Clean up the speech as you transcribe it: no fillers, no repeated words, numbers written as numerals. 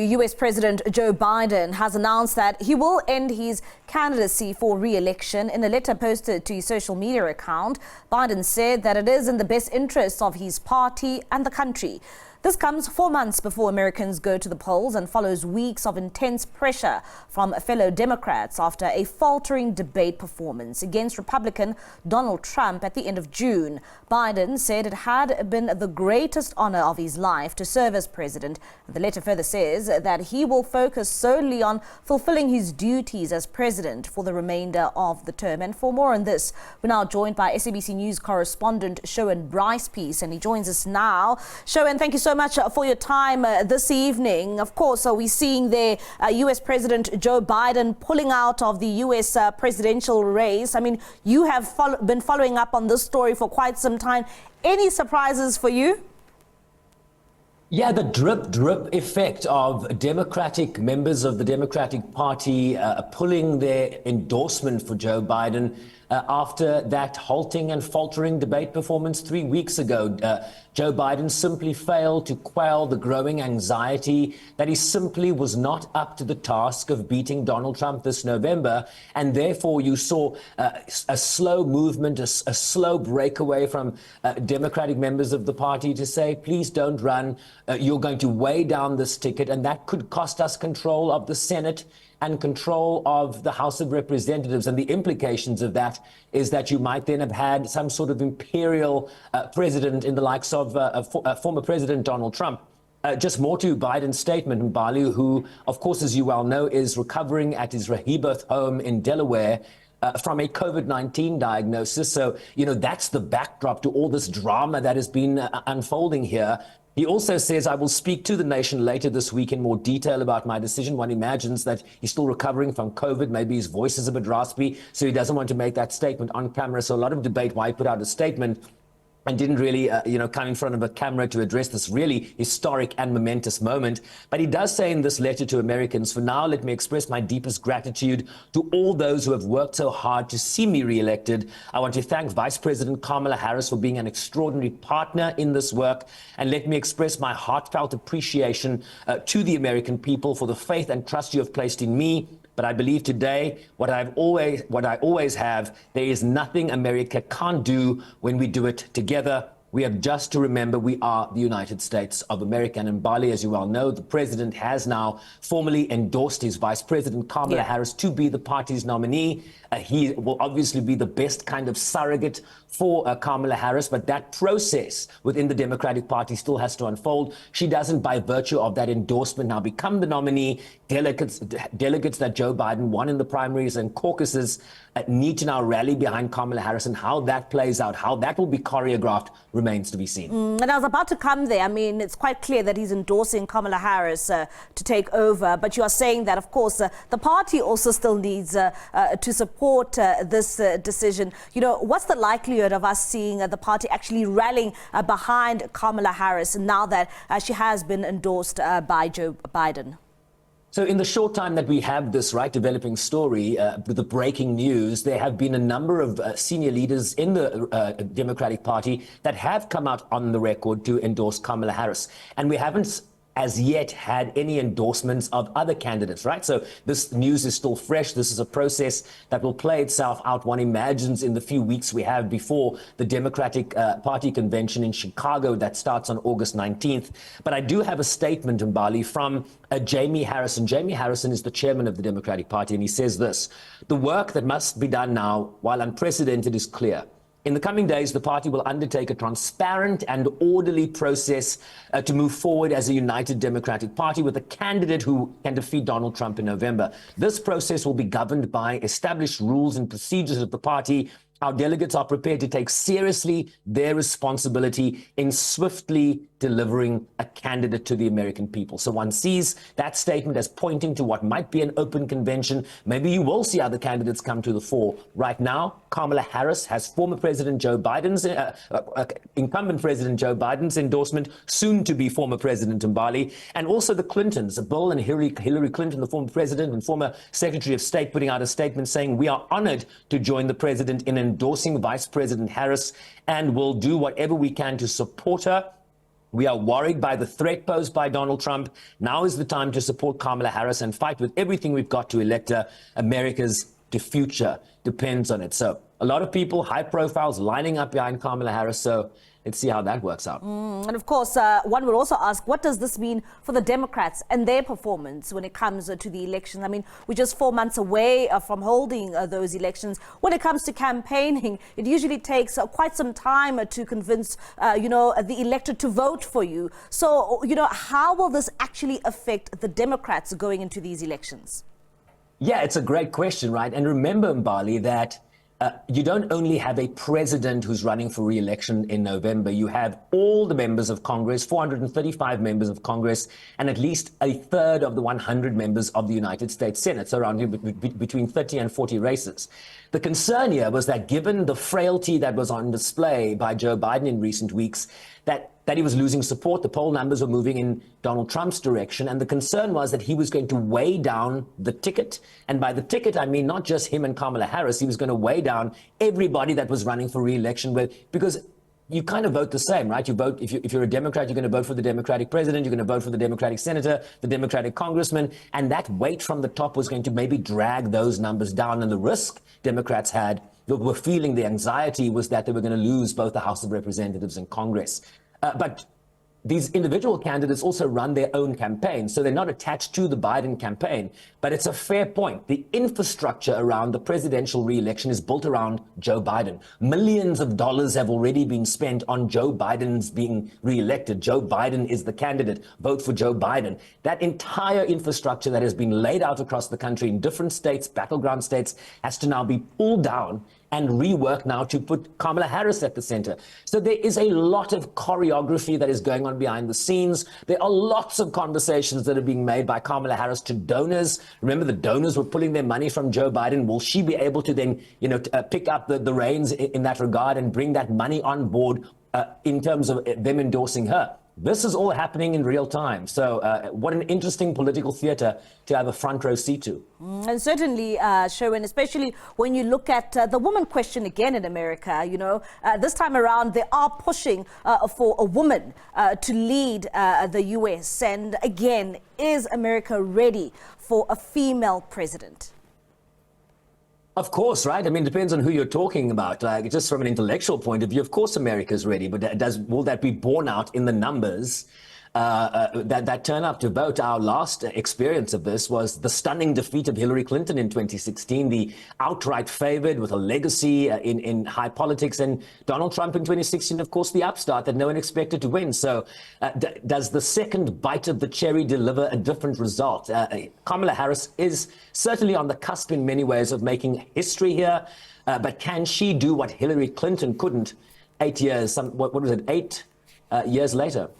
US President Joe Biden has announced that he will end his candidacy for re-election. In a letter posted to his social media account, Biden said that it is in the best interests of his party and the country. This comes 4 months before Americans go to the polls and follows weeks of intense pressure from fellow Democrats after a faltering debate performance against Republican Donald Trump at the end of June. Biden said it had been the greatest honor of his life to serve as president. The letter further says that he will focus solely on fulfilling his duties as president for the remainder of the term. And for more on this, we're now joined by SABC News Correspondent Sherwin Bryce-Pease, and he joins us now. Sherwin, thank you so much for your time this evening. Of course, we're seeing there US President Joe Biden pulling out of the US presidential race. I mean, you have been following up on this story for quite some time. Any surprises for you? Yeah, the drip effect of Democratic members of the Democratic Party pulling their endorsement for Joe Biden after that halting and faltering debate performance 3 weeks ago. Joe Biden simply failed to quell the growing anxiety that he simply was not up to the task of beating Donald Trump this November. And therefore, you saw a slow movement, a slow breakaway from Democratic members of the party to say, please don't run. You're going to weigh down this ticket, and that could cost us control of the Senate and control of the House of Representatives. And the implications of that is that you might then have had some sort of imperial president in the likes of former President Donald Trump. Just more to Biden's statement, Mbali, who, of course, as you well know, is recovering at his Rehoboth home in Delaware from a COVID-19 diagnosis. So, you know, that's the backdrop to all this drama that has been unfolding here. He also says, I will speak to the nation later this week in more detail about my decision. One imagines that he's still recovering from COVID. Maybe his voice is a bit raspy, so he doesn't want to make that statement on camera. So a lot of debate why he put out a statement and didn't really, come in front of a camera to address this really historic and momentous moment. But he does say in this letter to Americans, for now, let me express my deepest gratitude to all those who have worked so hard to see me re-elected. I want to thank Vice President Kamala Harris for being an extraordinary partner in this work. And let me express my heartfelt appreciation to the American people for the faith and trust you have placed in me. But I believe today, what I always have, there is nothing America can't do when we do it together. We have just to remember we are the United States of America. And in Bali, as you well know, the president has now formally endorsed his Vice President Kamala Harris to be the party's nominee. He will obviously be the best kind of surrogate for Kamala Harris, but that process within the Democratic Party still has to unfold. She doesn't, by virtue of that endorsement, now become the nominee. Delegates that Joe Biden won in the primaries and caucuses need to now rally behind Kamala Harris, and how that plays out, how that will be choreographed, remains to be seen. And I was about to come there. I mean, it's quite clear that he's endorsing Kamala Harris to take over, but you are saying that, of course, the party also still needs to support this decision. You know, what's the likelihood of us seeing the party actually rallying behind Kamala Harris now that she has been endorsed by Joe Biden? So in the short time that we have this developing story, with the breaking news, there have been a number of senior leaders in the Democratic Party that have come out on the record to endorse Kamala Harris. And we haven't as yet had any endorsements of other candidates, right? So this news is still fresh. This is a process that will play itself out, one imagines, in the few weeks we have before the Democratic Party convention in Chicago that starts on August 19th. But I do have a statement in Bali from Jamie Harrison. Jamie Harrison is the chairman of the Democratic Party, and he says this: the work that must be done now, while unprecedented, is clear. In the coming days, the party will undertake a transparent and orderly process to move forward as a united Democratic Party with a candidate who can defeat Donald Trump in November. This process will be governed by established rules and procedures of the party. Our delegates are prepared to take seriously their responsibility in swiftly delivering a candidate to the American people. So one sees that statement as pointing to what might be an open convention. Maybe you will see other candidates come to the fore. Right now, Kamala Harris has former President Joe Biden's, incumbent President Joe Biden's endorsement, soon to be former President Mbali, and also the Clintons, Bill and Hillary Clinton, the former president and former Secretary of State, putting out a statement saying, we are honored to join the president in endorsing Vice President Harris and will do whatever we can to support her We are worried by the threat posed by Donald Trump. Now is the time to support Kamala Harris and fight with everything we've got to elect her. America's future depends on it. So a lot of people, high profiles, lining up behind Kamala Harris. So let's see how that works out. And of course, one would also ask, what does this mean for the Democrats and their performance when it comes to the elections? I mean, we're just 4 months away from holding those elections. When it comes to campaigning, it usually takes quite some time to convince, the electorate to vote for you. So, how will this actually affect the Democrats going into these elections? Yeah, it's a great question, right? And remember, Mbali, that you don't only have a president who's running for re-election in November. You have all the members of Congress, 435 members of Congress, and at least a third of the 100 members of the United States Senate, so around between 30 and 40 races. The concern here was that given the frailty that was on display by Joe Biden in recent weeks, that he was losing support. The poll numbers were moving in Donald Trump's direction. And the concern was that he was going to weigh down the ticket. And by the ticket, I mean not just him and Kamala Harris. He was going to weigh down everybody that was running for re-election, because you kind of vote the same, right? You vote, if you're a Democrat, you're going to vote for the Democratic president, you're going to vote for the Democratic senator, the Democratic congressman, and that weight from the top was going to maybe drag those numbers down. And the risk Democrats were feeling, the anxiety was that they were going to lose both the House of Representatives and Congress. But these individual candidates also run their own campaigns, so they're not attached to the Biden campaign. But it's a fair point. The infrastructure around the presidential re-election is built around Joe Biden. Millions of dollars have already been spent on Joe Biden's being re-elected. Joe Biden is the candidate. Vote for Joe Biden. That entire infrastructure that has been laid out across the country in different states, battleground states, has to now be pulled down and rework now to put Kamala Harris at the center. So there is a lot of choreography that is going on behind the scenes. There are lots of conversations that are being made by Kamala Harris to donors. Remember, the donors were pulling their money from Joe Biden. Will she be able to then, pick up the reins in that regard and bring that money on board in terms of them endorsing her? This is all happening in real time. So what an interesting political theater to have a front row seat to. And certainly, Sherwin, especially when you look at the woman question again in America, this time around, they are pushing for a woman to lead the U.S. And again, is America ready for a female president? Of course, right? I mean, it depends on who you're talking about. Like, just from an intellectual point of view, of course, America's ready, but will that be borne out in the numbers that turn up to vote? Our last experience of this was the stunning defeat of Hillary Clinton in 2016, the outright favored with a legacy in high politics, and Donald Trump in 2016, of course, the upstart that no one expected to win. So does the second bite of the cherry deliver a different result? Kamala Harris is certainly on the cusp in many ways of making history here, but can she do what Hillary Clinton couldn't 8 years, 8 years later?